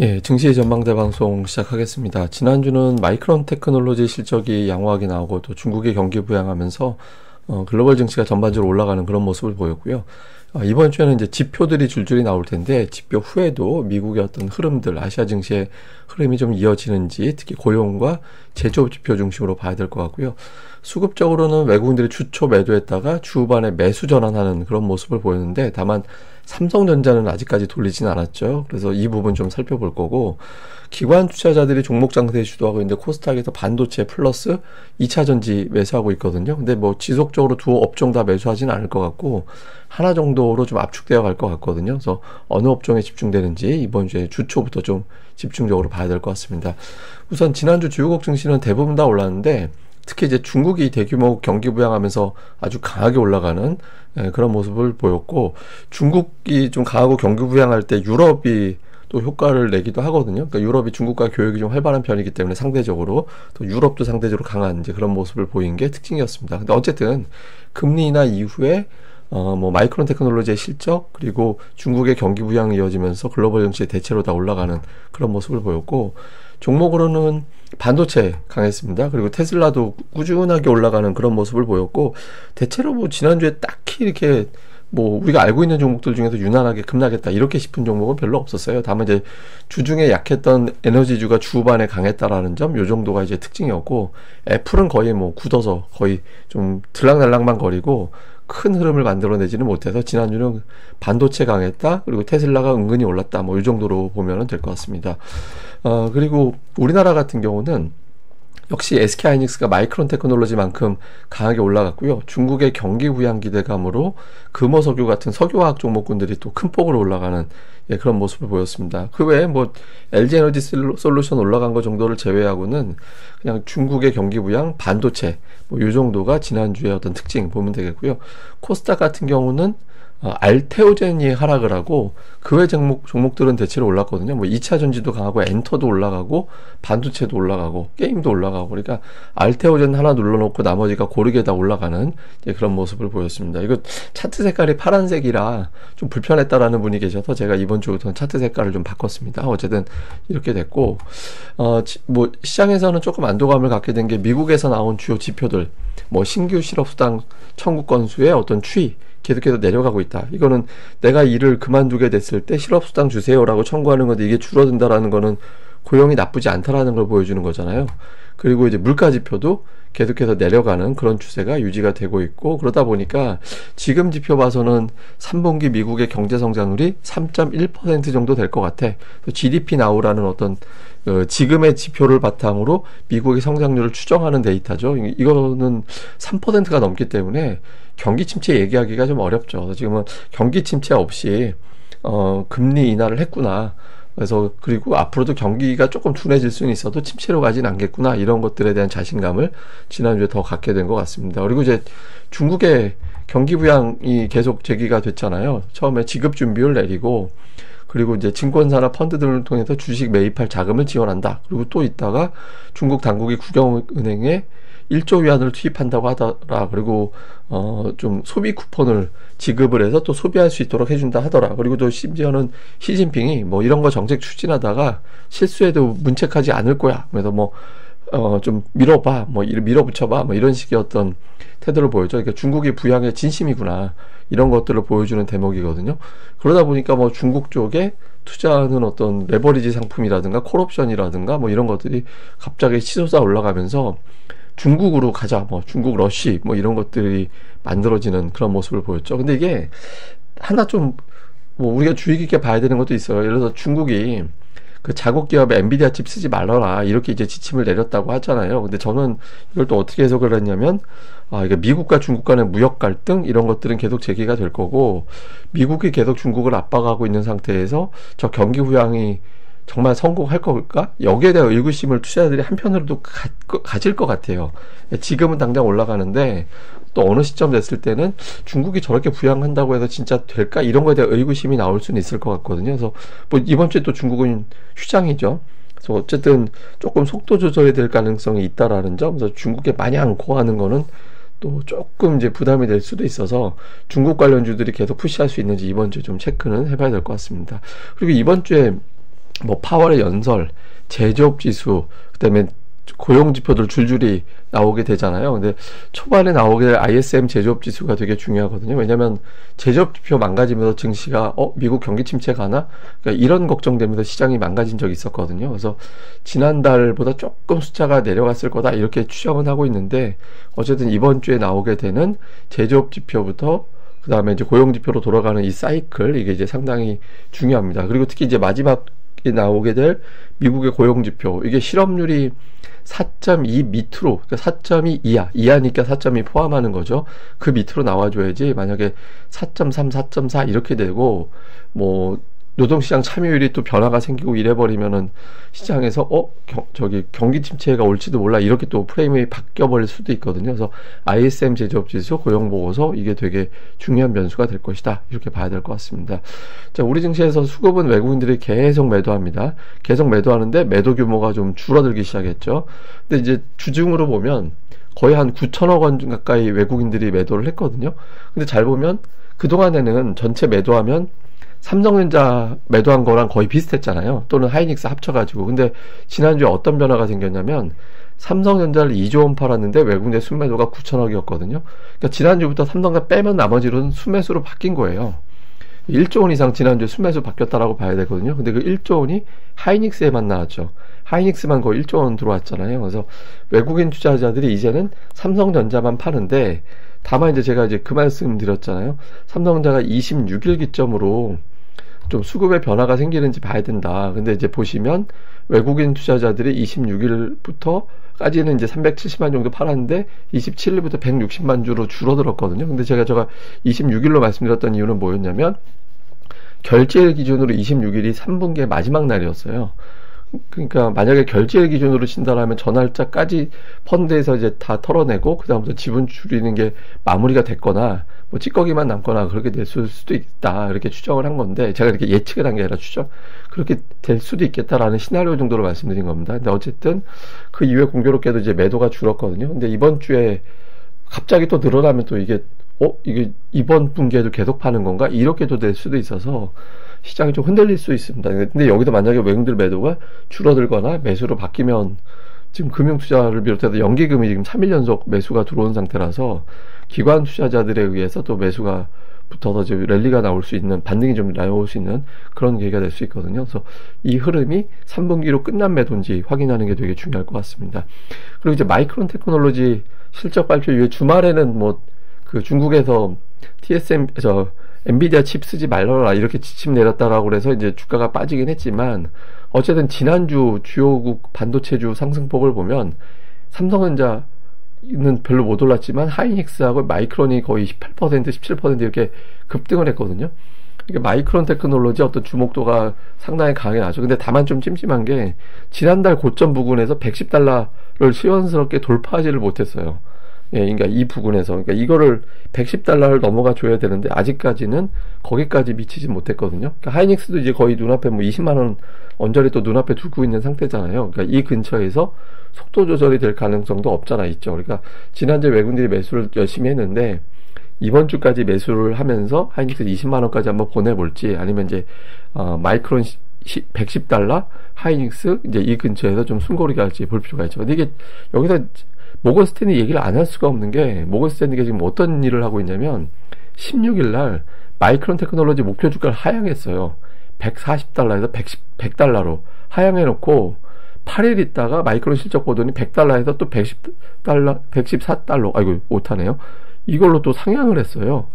예, 증시 전망대 방송 시작하겠습니다. 지난주는 마이크론 테크놀로지 실적이 양호하게 나오고 또 중국의 경기 부양하면서 글로벌 증시가 전반적으로 올라가는 그런 모습을 보였고요. 이번 주에는 이제 지표들이 줄줄이 나올 텐데 지표 후에도 미국의 어떤 흐름들, 아시아 증시의 흐름이 좀 이어지는지 특히 고용과 제조업 지표 중심으로 봐야 될 것 같고요. 수급적으로는 외국인들이 주초 매도했다가 주후반에 매수 전환하는 그런 모습을 보였는데 다만 삼성전자는 아직까지 돌리진 않았죠. 그래서 이 부분 좀 살펴볼 거고, 기관 투자자들이 종목 장세에 주도하고 있는데 코스닥에서 반도체 플러스 2차 전지 매수하고 있거든요. 근데 뭐 지속적으로 두 업종 다 매수하진 않을 것 같고 하나 정도로 좀 압축되어 갈 것 같거든요. 그래서 어느 업종에 집중되는지 이번 주에 주초부터 좀 집중적으로 봐야 될 것 같습니다. 우선 지난주 주요국 증시는 대부분 다 올랐는데 특히 이제 중국이 대규모 경기 부양하면서 아주 강하게 올라가는 그런 모습을 보였고, 중국이 좀 강하고 경기 부양할 때 유럽이 또 효과를 내기도 하거든요. 그러니까 유럽이 중국과 교역이 좀 활발한 편이기 때문에 상대적으로 또 유럽도 상대적으로 강한 이제 그런 모습을 보인 게 특징이었습니다. 근데 어쨌든 금리 인하 이후에 뭐 마이크론 테크놀로지의 실적 그리고 중국의 경기 부양이 이어지면서 글로벌 증시의 대체로 다 올라가는 그런 모습을 보였고, 종목으로는 반도체 강했습니다. 그리고 테슬라도 꾸준하게 올라가는 그런 모습을 보였고, 대체로 뭐 지난주에 딱히 이렇게 뭐 우리가 알고 있는 종목들 중에서 유난하게 급락했다 이렇게 싶은 종목은 별로 없었어요. 다만 이제 주중에 약했던 에너지주가 주후반에 강했다라는 점, 요 정도가 이제 특징이었고, 애플은 거의 뭐 굳어서 거의 좀 들락날락만 거리고 큰 흐름을 만들어내지는 못해서 지난주는 반도체 강했다, 그리고 테슬라가 은근히 올랐다, 뭐 이 정도로 보면 될 것 같습니다. 그리고 우리나라 같은 경우는 역시 SK하이닉스가 마이크론 테크놀로지만큼 강하게 올라갔고요. 중국의 경기 부양 기대감으로 금호석유 같은 석유화학 종목군들이 또 큰 폭으로 올라가는 그런 모습을 보였습니다. 그 외에 뭐 LG에너지 솔루션 올라간 거 정도를 제외하고는 그냥 중국의 경기 부양, 반도체 뭐 이 정도가 지난주의 어떤 특징 보면 되겠고요. 코스닥 같은 경우는 알테오젠이 하락을 하고 그 외 종목들은 대체로 올랐거든요. 뭐 2차 전지도 강하고 엔터도 올라가고 반도체도 올라가고 게임도 올라가고, 그러니까 알테오젠 하나 눌러놓고 나머지가 고르게 다 올라가는 그런 모습을 보였습니다. 이거 차트 색깔이 파란색이라 좀 불편했다라는 분이 계셔서 제가 이번 주부터는 차트 색깔을 좀 바꿨습니다. 어쨌든 이렇게 됐고, 뭐 시장에서는 조금 안도감을 갖게 된 게 미국에서 나온 주요 지표들, 뭐 신규 실업수당 청구 건수의 어떤 추이 계속해서 내려가고 있다. 이거는 내가 일을 그만두게 됐을 때 실업수당 주세요라고 청구하는 건데 이게 줄어든다라는 거는 고용이 나쁘지 않다라는 걸 보여주는 거잖아요. 그리고 이제 물가 지표도 계속해서 내려가는 그런 추세가 유지가 되고 있고, 그러다 보니까 지금 지표 봐서는 3분기 미국의 경제 성장률이 3.1% 정도 될 것 같아. GDP 나우라는 어떤 지금의 지표를 바탕으로 미국의 성장률을 추정하는 데이터죠. 이거는 3%가 넘기 때문에 경기 침체 얘기하기가 좀 어렵죠. 지금은 경기 침체 없이 금리 인하를 했구나. 그래서 그리고 앞으로도 경기가 조금 둔해질 수는 있어도 침체로 가진 않겠구나, 이런 것들에 대한 자신감을 지난주에 더 갖게 된 것 같습니다. 그리고 이제 중국의 경기 부양이 계속 제기가 됐잖아요. 처음에 지급 준비율 내리고, 그리고 이제 증권사나 펀드들을 통해서 주식 매입할 자금을 지원한다. 그리고 또 있다가 중국 당국이 국영은행에 1조 위안을 투입한다고 하더라. 그리고 좀 소비 쿠폰을 지급을 해서 또 소비할 수 있도록 해준다 하더라. 그리고 또 심지어는 시진핑이 뭐 이런 거 정책 추진하다가 실수해도 문책하지 않을 거야. 그래서 뭐 좀 밀어봐, 뭐 밀어붙여봐, 뭐 이런 식의 어떤 태도를 보여줘. 그러니까 중국이 부양의 진심이구나, 이런 것들을 보여주는 대목이거든요. 그러다 보니까 뭐 중국 쪽에 투자하는 어떤 레버리지 상품이라든가 콜옵션이라든가 뭐 이런 것들이 갑자기 치솟아 올라가면서 중국으로 가자, 뭐 중국 러쉬 뭐 이런 것들이 만들어지는 그런 모습을 보였죠. 근데 이게 하나 좀 뭐 우리가 주의 깊게 봐야 되는 것도 있어요. 예를 들어서 중국이 그 자국 기업에 엔비디아 칩 쓰지 말아라, 이렇게 이제 지침을 내렸다고 하잖아요. 근데 저는 이걸 또 어떻게 해석을 했냐면, 이게 미국과 중국 간의 무역 갈등 이런 것들은 계속 제기가 될 거고, 미국이 계속 중국을 압박하고 있는 상태에서 저 경기 부양이 정말 성공할 걸까? 여기에 대한 의구심을 투자자들이 한편으로도 가질 것 같아요. 지금은 당장 올라가는데 또 어느 시점 됐을 때는 중국이 저렇게 부양한다고 해서 진짜 될까? 이런 거에 대한 의구심이 나올 수는 있을 것 같거든요. 그래서 뭐 이번 주에 또 중국은 휴장이죠. 그래서 어쨌든 조금 속도 조절이 될 가능성이 있다라는 점, 그래서 중국에 마냥 고하는 거는 또 조금 이제 부담이 될 수도 있어서 중국 관련주들이 계속 푸시할 수 있는지 이번 주에 좀 체크는 해봐야 될 것 같습니다. 그리고 이번 주에 뭐 파월의 연설, 제조업 지수, 그다음에 고용 지표들 줄줄이 나오게 되잖아요. 근데 초반에 나오게 될 ISM 제조업 지수가 되게 중요하거든요. 왜냐면 제조업 지표 망가지면서 증시가 미국 경기 침체 가나? 그러니까 이런 걱정되면서 시장이 망가진 적이 있었거든요. 그래서 지난달보다 조금 숫자가 내려갔을 거다 이렇게 추정은 하고 있는데, 어쨌든 이번 주에 나오게 되는 제조업 지표부터 그 다음에 이제 고용 지표로 돌아가는 이 사이클, 이게 이제 상당히 중요합니다. 그리고 특히 이제 마지막에 나오게 될 미국의 고용 지표, 이게 실업률이 4.2 밑으로, 그러니까 4.2 이하니까 4.2 포함하는 거죠. 그 밑으로 나와줘야지, 만약에 4.3, 4.4 이렇게 되고, 뭐, 노동시장 참여율이 또 변화가 생기고 이래버리면은 시장에서 경기 침체가 올지도 몰라 이렇게 또 프레임이 바뀌어버릴 수도 있거든요. 그래서 ISM 제조업지수, 고용보고서, 이게 되게 중요한 변수가 될 것이다, 이렇게 봐야 될 것 같습니다. 자, 우리 증시에서 수급은 외국인들이 계속 매도합니다. 계속 매도하는데 매도 규모가 좀 줄어들기 시작했죠. 근데 이제 주중으로 보면 거의 한 9천억 원 가까이 외국인들이 매도를 했거든요. 근데 잘 보면 그동안에는 전체 매도하면 삼성전자 매도한 거랑 거의 비슷했잖아요. 또는 하이닉스 합쳐가지고. 근데 지난주에 어떤 변화가 생겼냐면 삼성전자를 2조 원 팔았는데 외국인의 순매도가 9천억이었거든요. 그러니까 지난주부터 삼성전자 빼면 나머지로는 순매수로 바뀐 거예요. 1조 원 이상 지난주에 순매수 바뀌었다라고 봐야 되거든요. 근데 그 1조 원이 하이닉스에만 나왔죠. 하이닉스만 거의 1조 원 들어왔잖아요. 그래서 외국인 투자자들이 이제는 삼성전자만 파는데, 다만 이제 제가 이제 그 말씀 드렸잖아요. 삼성전자가 26일 기점으로 좀 수급의 변화가 생기는지 봐야 된다. 근데 이제 보시면 외국인 투자자들이 26일부터까지는 이제 370만 정도 팔았는데 27일부터 160만 주로 줄어들었거든요. 근데 제가 26일로 말씀드렸던 이유는 뭐였냐면, 결제일 기준으로 26일이 3분기의 마지막 날이었어요. 그러니까 만약에 결제일 기준으로 친다라면 전날짜까지 펀드에서 이제 다 털어내고 그다음부터 지분 줄이는 게 마무리가 됐거나 뭐 찌꺼기만 남거나 그렇게 될 수도 있다, 이렇게 추정을 한 건데, 제가 이렇게 예측을 한 게 아니라 그렇게 될 수도 있겠다라는 시나리오 정도로 말씀드린 겁니다. 근데 어쨌든 그 이후에 공교롭게도 이제 매도가 줄었거든요. 근데 이번 주에 갑자기 또 늘어나면 또 이게 이번 분기에도 계속 파는 건가? 이렇게도 될 수도 있어서 시장이 좀 흔들릴 수 있습니다. 근데 여기도 만약에 외국인들 매도가 줄어들거나 매수로 바뀌면, 지금 금융투자를 비롯해서 연기금이 지금 3일 연속 매수가 들어온 상태라서 기관 투자자들에 의해서 또 매수가 붙어서 이제 랠리가 나올 수 있는, 반등이 좀 나올 수 있는 그런 계기가 될 수 있거든요. 그래서 이 흐름이 3분기로 끝난 매도인지 확인하는 게 되게 중요할 것 같습니다. 그리고 이제 마이크론 테크놀로지 실적 발표 이후에 주말에는 뭐 그 중국에서 엔비디아 칩 쓰지 말라라 이렇게 지침 내렸다라고 그래서 이제 주가가 빠지긴 했지만, 어쨌든 지난주 주요국 반도체주 상승폭을 보면 삼성전자는 별로 못 올랐지만 하이닉스하고 마이크론이 거의 18%, 17% 이렇게 급등을 했거든요. 그러니까 마이크론 테크놀로지 어떤 주목도가 상당히 강하게 나죠. 근데 다만 좀 찜찜한 게, 지난달 고점 부근에서 110달러를 시원스럽게 돌파하지를 못했어요. 예, 그러니까 이 부분에서, 그러니까 이거를 110달러를 넘어가 줘야 되는데 아직까지는 거기까지 미치지 못했거든요. 그러니까 하이닉스도 이제 거의 눈앞에 뭐 20만원 언저리 또 눈앞에 두고 있는 상태잖아요. 그러니까 이 근처에서 속도 조절이 될 가능성도 없잖아 있죠. 그러니까 지난주에 외국인들이 매수를 열심히 했는데 이번 주까지 매수를 하면서 하이닉스 20만원까지 한번 보내볼지, 아니면 이제 마이크론 110달러 하이닉스 이제 이 근처에서 좀 숨고르게 할지 볼 필요가 있죠. 근데 이게 여기서 모건 스탠리 얘기를 안 할 수가 없는 게, 모건 스탠리가 지금 어떤 일을 하고 있냐면 16일날 마이크론 테크놀로지 목표 주가를 하향했어요. 140달러에서 110달러로 하향해놓고 8일 있다가 마이크론 실적 보더니 100달러에서 또 110달러, 114달러, 아이고 못하네요. 이걸로 또 상향을 했어요.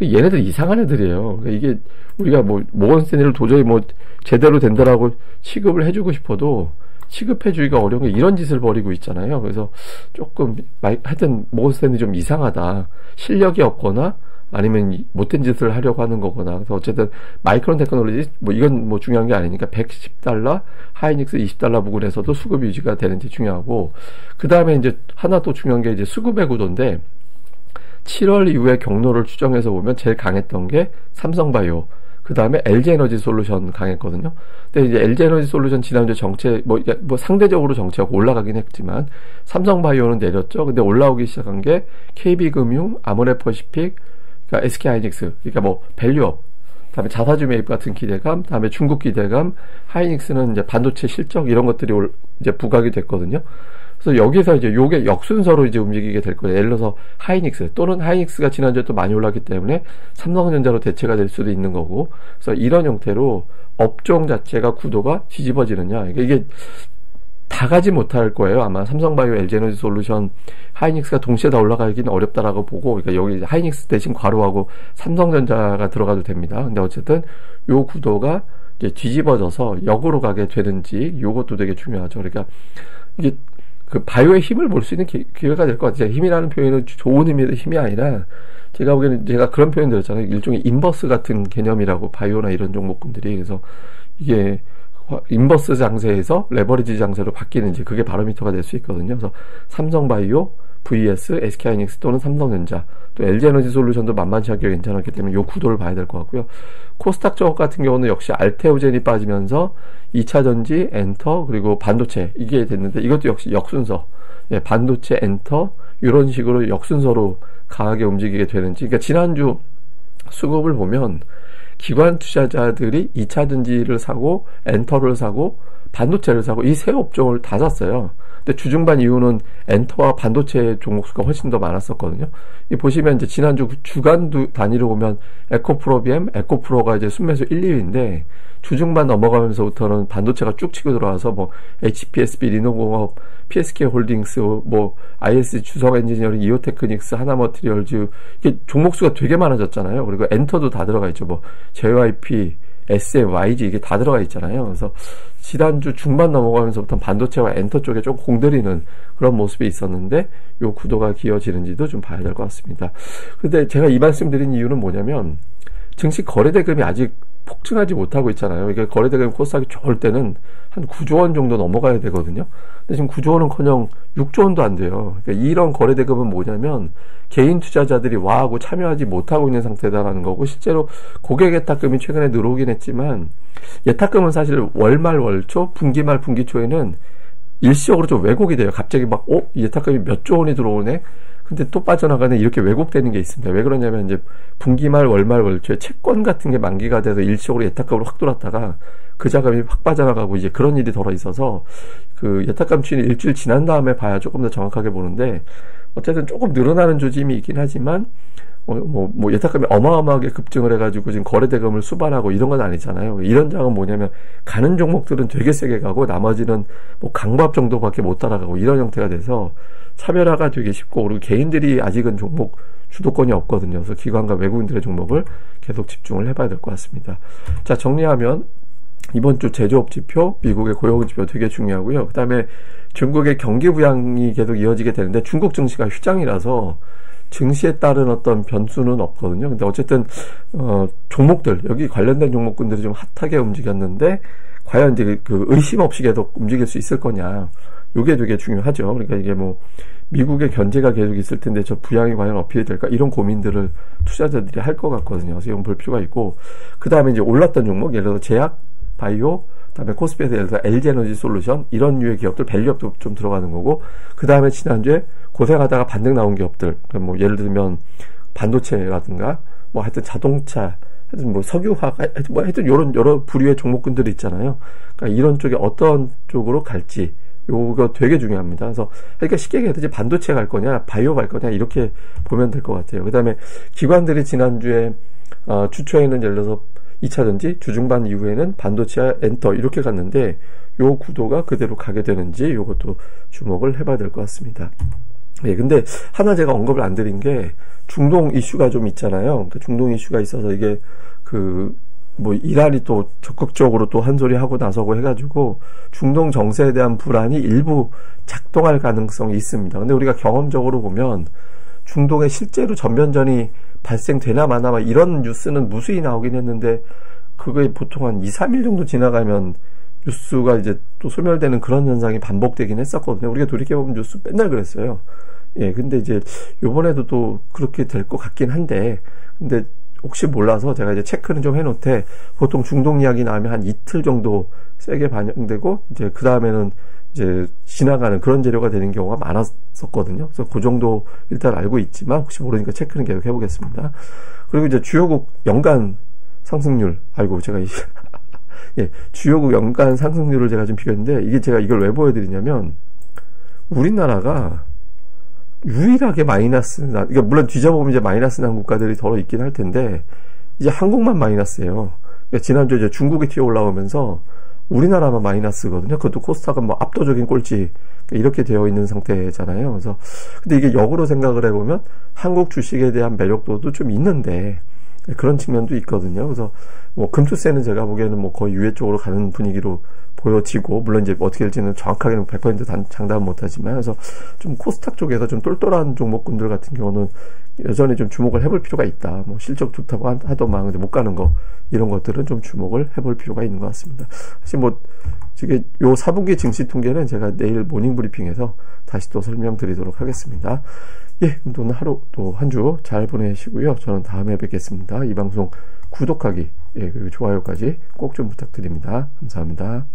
얘네들 이상한 애들이에요. 그러니까 이게 우리가 뭐 모건 스탠리를 도저히 뭐 제대로 된다라고 취급을 해주고 싶어도 취급해주기가 어려운 게 이런 짓을 벌이고 있잖아요. 그래서 조금 하여튼 모건 스탠리 좀 이상하다. 실력이 없거나 아니면 못된 짓을 하려고 하는 거거나. 그래서 어쨌든 마이크론 테크놀로지 뭐 이건 뭐 중요한 게 아니니까 110달러, 하이닉스 20달러 부근에서도 수급 유지가 되는지 중요하고, 그 다음에 이제 하나 또 중요한 게 이제 수급의 구도인데, 7월 이후에 경로를 추정해서 보면 제일 강했던 게 삼성바이오, 그 다음에 LG에너지 솔루션 강했거든요. 근데 이제 LG에너지 솔루션 지난주에 정체, 뭐 상대적으로 정체하고 올라가긴 했지만, 삼성바이오는 내렸죠. 근데 올라오기 시작한 게 KB금융, 아모레퍼시픽, 그러니까 SK하이닉스, 그러니까 뭐 밸류업, 다음에 자사주 매입 같은 기대감, 다음에 중국 기대감, 하이닉스는 이제 반도체 실적 이런 것들이 이제 부각이 됐거든요. 그래서 여기서 이제 요게 역순서로 이제 움직이게 될 거예요. 예를 들어서 하이닉스 또는 하이닉스가 지난주에 또 많이 올랐기 때문에 삼성전자로 대체가 될 수도 있는 거고. 그래서 이런 형태로 업종 자체가 구도가 뒤집어지느냐. 이게 다 가지 못할 거예요. 아마 삼성바이오, LG에너지솔루션, 하이닉스가 동시에 다 올라가기는 어렵다라고 보고, 그러니까 여기 하이닉스 대신 괄호하고 삼성전자가 들어가도 됩니다. 근데 어쨌든 요 구도가 이제 뒤집어져서 역으로 가게 되는지 요것도 되게 중요하죠. 그러니까 이게 그 바이오의 힘을 볼 수 있는 기회가 될 것 같아요. 힘이라는 표현은 좋은 의미의 힘이 아니라 제가 보기에는 제가 그런 표현 드렸잖아요. 일종의 인버스 같은 개념이라고 바이오나 이런 종목군들이. 그래서 이게 인버스 장세에서 레버리지 장세로 바뀌는지 그게 바로미터가 될 수 있거든요. 그래서 삼성바이오 vs SK하이닉스 또는 삼성전자 또 LG에너지솔루션도 만만치 않게 괜찮았기 때문에 이 구도를 봐야 될 것 같고요. 코스닥 저것 같은 경우는 역시 알테오젠이 빠지면서 2차전지, 엔터 그리고 반도체 이게 됐는데 이것도 역시 역순서 반도체, 엔터 이런 식으로 역순서로 강하게 움직이게 되는지. 그러니까 지난주 수급을 보면 기관 투자자들이 2차전지를 사고 엔터를 사고 반도체를 사고 이 세 업종을 다 샀어요. 근데 주중반 이후는 엔터와 반도체 종목수가 훨씬 더 많았었거든요. 이 보시면 이제 지난주 주간 단위로 보면 에코프로비엠, 에코프로가 이제 순매수 1, 2위인데 주중반 넘어가면서부터는 반도체가 쭉 치고 들어와서 뭐 HPSB, 리노공업, PSK홀딩스, 뭐 IS 주성엔지니어링, 이오테크닉스, 하나머티리얼즈 이게 종목수가 되게 많아졌잖아요. 그리고 엔터도 다 들어가 있죠. 뭐 JYP, SM, YG 이게 다 들어가 있잖아요. 그래서 지난주 중반 넘어가면서부터 반도체와 엔터 쪽에 좀 공들이는 그런 모습이 있었는데 요 구도가 기어지는지도 좀 봐야 될 것 같습니다. 근데 제가 이 말씀 드린 이유는 뭐냐면 증시 거래대금이 아직 폭증하지 못하고 있잖아요. 이게 거래대금 코스닥이 좋을 때는 한 9조 원 정도 넘어가야 되거든요. 근데 지금 9조 원은커녕 6조 원도 안 돼요. 그러니까 이런 거래대금은 뭐냐면 개인 투자자들이 와하고 참여하지 못하고 있는 상태다라는 거고, 실제로 고객 예탁금이 최근에 늘어오긴 했지만 예탁금은 사실 월말 월초, 분기말 분기초에는 일시적으로 좀 왜곡이 돼요. 갑자기 막 예탁금이 몇 조 원이 들어오네. 근데 또 빠져나가는 이렇게 왜곡되는 게 있습니다. 왜 그러냐면 이제 분기말, 월말, 월초에 채권 같은 게 만기가 돼서 일시적으로 예탁금으로 확 돌았다가 그 자금이 확 빠져나가고 이제 그런 일이 덜어 있어서 그 예탁금 추이는 일주일 지난 다음에 봐야 조금 더 정확하게 보는데 어쨌든 조금 늘어나는 조짐이 있긴 하지만 예탁금이 어마어마하게 급증을 해가지고 지금 거래대금을 수반하고 이런 건 아니잖아요. 이런 장은 뭐냐면 가는 종목들은 되게 세게 가고 나머지는 뭐 강밥 정도밖에 못 따라가고 이런 형태가 돼서 차별화가 되게 쉽고, 그리고 개인들이 아직은 종목 주도권이 없거든요. 그래서 기관과 외국인들의 종목을 계속 집중을 해봐야 될 것 같습니다. 자, 정리하면 이번 주 제조업 지표, 미국의 고용 지표 되게 중요하고요. 그 다음에 중국의 경기 부양이 계속 이어지게 되는데 중국 증시가 휴장이라서 증시에 따른 어떤 변수는 없거든요. 근데 어쨌든 종목들, 여기 관련된 종목군들이 좀 핫하게 움직였는데 과연 이제 그 의심 없이 계속 움직일 수 있을 거냐, 요게 되게 중요하죠. 그러니까 이게 뭐 미국의 견제가 계속 있을 텐데 저 부양이 과연 어필이 될까, 이런 고민들을 투자자들이 할 것 같거든요. 그래서 이건 볼 필요가 있고, 그 다음에 이제 올랐던 종목, 예를 들어 제약, 바이오, 그다음에 코스피에서 예를 들어 LG에너지솔루션 이런 류의 기업들, 밸류업도 좀 들어가는 거고, 그 다음에 지난주에 고생하다가 반등 나온 기업들, 뭐 예를 들면 반도체라든가 뭐 하여튼 자동차, 하여튼 뭐 석유화학, 하여튼 요런 여러 부류의 종목군들이 있잖아요. 그러니까 이런 쪽에 어떤 쪽으로 갈지 요거 되게 중요합니다. 그래서 그러니까 쉽게 얘기해야지 반도체 갈 거냐, 바이오 갈 거냐 이렇게 보면 될 것 같아요. 그 다음에 기관들이 지난주에 주초에는 예를 들어서 2차전지, 주중반 이후에는 반도체와 엔터 이렇게 갔는데 요 구도가 그대로 가게 되는지 요것도 주목을 해봐야 될 것 같습니다. 예, 근데 하나 제가 언급을 안 드린 게 중동 이슈가 좀 있잖아요. 그러니까 중동 이슈가 있어서 이게 이란이 또 적극적으로 또 한 소리 하고 나서고 해가지고 중동 정세에 대한 불안이 일부 작동할 가능성이 있습니다. 근데 우리가 경험적으로 보면 중동에 실제로 전면전이 발생되나 마나 이런 뉴스는 무수히 나오긴 했는데 그게 보통 한 2, 3일 정도 지나가면 뉴스가 이제 또 소멸되는 그런 현상이 반복되긴 했었거든요. 우리가 돌이켜보면 뉴스 맨날 그랬어요. 예, 근데 이제 요번에도 또 그렇게 될 것 같긴 한데, 근데 혹시 몰라서 제가 이제 체크는 좀 해놓되, 보통 중동 이야기 나오면 한 이틀 정도 세게 반영되고, 이제 그 다음에는 이제 지나가는 그런 재료가 되는 경우가 많았었거든요. 그래서 그 정도 일단 알고 있지만, 혹시 모르니까 체크는 계속 해보겠습니다. 그리고 이제 주요국 연간 상승률, 아이고, 제가 예, 주요국 연간 상승률을 제가 좀 비교했는데, 이게 제가 이걸 왜 보여드리냐면, 우리나라가 유일하게 마이너스, 그러니까 물론 뒤져보면 이제 마이너스 난 국가들이 더러 있긴 할 텐데, 이제 한국만 마이너스예요. 그러니까 지난주에 이제 중국이 튀어 올라오면서 우리나라만 마이너스거든요. 그것도 코스닥은 뭐 압도적인 꼴찌, 이렇게 되어 있는 상태잖아요. 그래서, 근데 이게 역으로 생각을 해보면 한국 주식에 대한 매력도도 좀 있는데, 그런 측면도 있거든요. 그래서 뭐 금투세는 제가 보기에는 뭐 거의 유예 쪽으로 가는 분위기로 보여지고, 물론 이제 어떻게 될지는 정확하게는 100% 장담은 못하지만, 그래서 좀 코스닥 쪽에서 좀 똘똘한 종목군들 같은 경우는 여전히 좀 주목을 해볼 필요가 있다. 뭐 실적 좋다고 하더만 근데 못 가는 거, 이런 것들은 좀 주목을 해볼 필요가 있는 것 같습니다. 사실 뭐 지금 요 4분기 증시 통계는 제가 내일 모닝 브리핑에서 다시 또 설명드리도록 하겠습니다. 예, 그럼 오늘 하루 또 한 주 잘 보내시고요. 저는 다음에 뵙겠습니다. 이 방송 구독하기, 예, 그리고 좋아요까지 꼭 좀 부탁드립니다. 감사합니다.